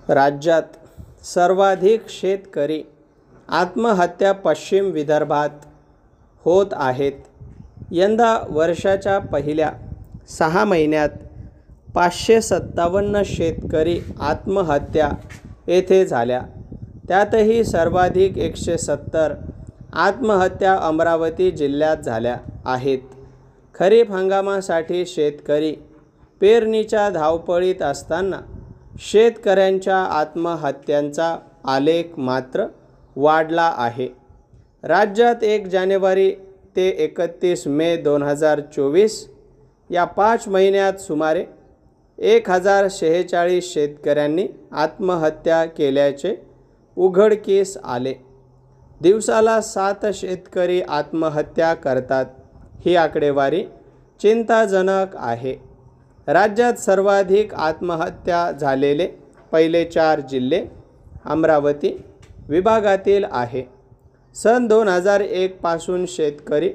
राज्यात सर्वाधिक शेतकरी आत्महत्या पश्चिम विदर्भात होत आहेत. यंदा वर्षाच्या पहिल्या 6 महिन्यात 557 शेतकरी आत्महत्या येथे झाल्या. त्यातही सर्वाधिक 170 आत्महत्या अमरावती जिल्ह्यात झाल्या आहेत. खरीप हंगामासाठी शेतकरी पेरणीच्या धावपळीत असताना शेतकऱ्यांच्या आत्महत्यांचा आलेख मात्र वाढला आहे. राज्यात 1 जानेवारी ते 31 मे 2024 या 5 महिन्यात सुमारे 1046 शेतकऱ्यांनी आत्महत्या केल्याचे उघडकीस आले. दिवसाला 7 शेतकरी आत्महत्या करतात. ही आकडेवारी चिंताजनक आहे. राज्यात सर्वाधिक आत्महत्या झालेले पहिले 4 जिल्हे अमरावती विभागातील आहे. सन 2001 पासून शेतकरी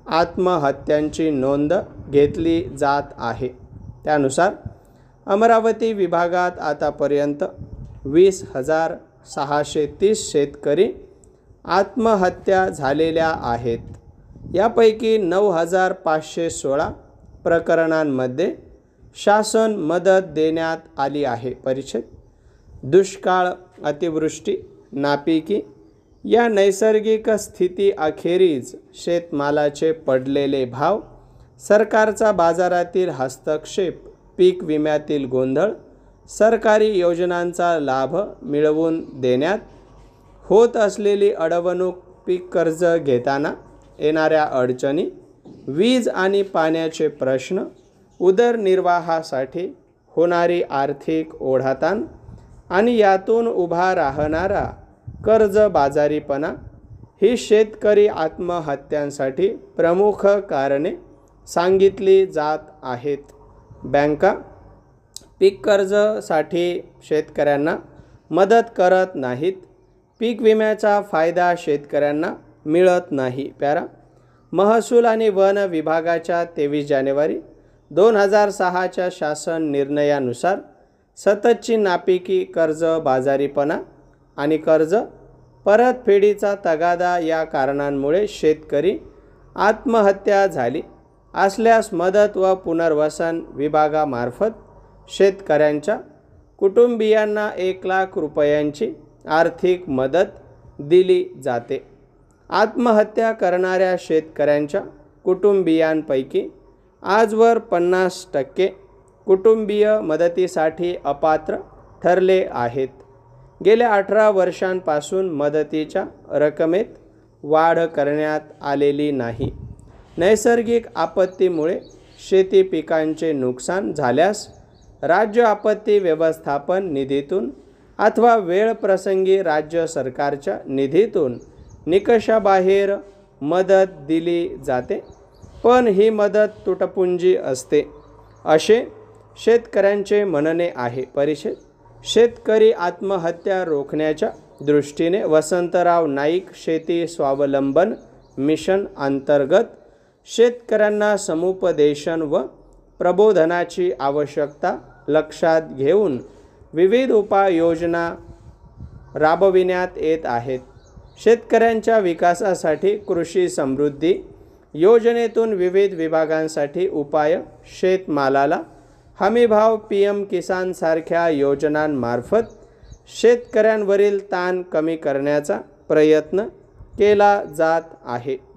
आत्महत्यांची नोंद घेतली जात आहे. त्यानुसार अमरावती विभागात आतापर्यंत 20,630 शेतकरी आत्महत्या झालेल्या आहेत. यापैकी 9,516 प्रकरणांमध्ये शासन मदत देण्यात आली आहे. परिच्छेद दुष्काळ, अतिवृष्टी, नापिकी या नैसर्गिक स्थिती अखेरीज शेतमालाचे पडलेले भाव, सरकारचा बाजारातील हस्तक्षेप, पीक विम्यातील गोंधळ, सरकारी योजनांचा लाभ मिळवून देण्यात होत असलेली अडवणूक, पीक कर्ज घेताना येणाऱ्या अडचणी, वीज आणि पाण्याचे प्रश्न, उदरनिर्वाहासाठी होणारी आर्थिक ओढाताण आणि यातून उभा राहणारा कर्जबाजारीपणा ही शेतकरी आत्महत्यांसाठी प्रमुख कारणे सांगितली जात आहेत. बँका पीक कर्जासाठी शेतकऱ्यांना मदत करत नाहीत. पीक विम्याचा फायदा शेतकऱ्यांना मिळत नाही. महसूल आणि वन विभागाच्या 23 जानेवारी 2006च्या शासन निर्णयानुसार सततची नापिकी, कर्जबाजारीपणा आणि कर्ज परतफेडीचा तगादा या कारणांमुळे शेतकरी आत्महत्या झाली असल्यास मदत व पुनर्वसन विभागामार्फत शेतकऱ्यांच्या कुटुंबियांना 1 लाख रुपयांची आर्थिक मदत दिली जाते. आत्महत्या करणाऱ्या शेतकऱ्यांच्या कुटुंबियांपैकी आजवर 50% कुटुंबीय मदतीसाठी अपात्र ठरले आहेत. गेल्या 18 वर्षांपासून मदतीच्या रकमेत वाढ करण्यात आलेली नाही. नैसर्गिक आपत्तीमुळे शेती पिकांचे नुकसान झाल्यास राज्य आपत्ती व्यवस्थापन निधीतून अथवा वेळप्रसंगी राज्य सरकारच्या निधीतून निकषाबाहेर मदत दिली जाते, पण ही मदत तुटपुंजी असते, असे शेतकऱ्यांचे म्हणणे आहे. परिच्छेद शेतकरी आत्महत्या रोखण्याच्या दृष्टीने वसंतराव नाईक शेती स्वावलंबन मिशन अंतर्गत शेतकऱ्यांना समुपदेशन व प्रबोधनाची आवश्यकता लक्षात घेऊन विविध उपाययोजना राबविण्यात येत आहेत. शेतकऱ्यांच्या विकासासाठी कृषी समृद्धी योजनेतून विविध विभागांसाठी उपाय, शेतमालाला हमीभाव, PM किसान सारख्या योजनांमार्फत शेतकऱ्यांवरील ताण कमी करण्याचा प्रयत्न केला जात आहे.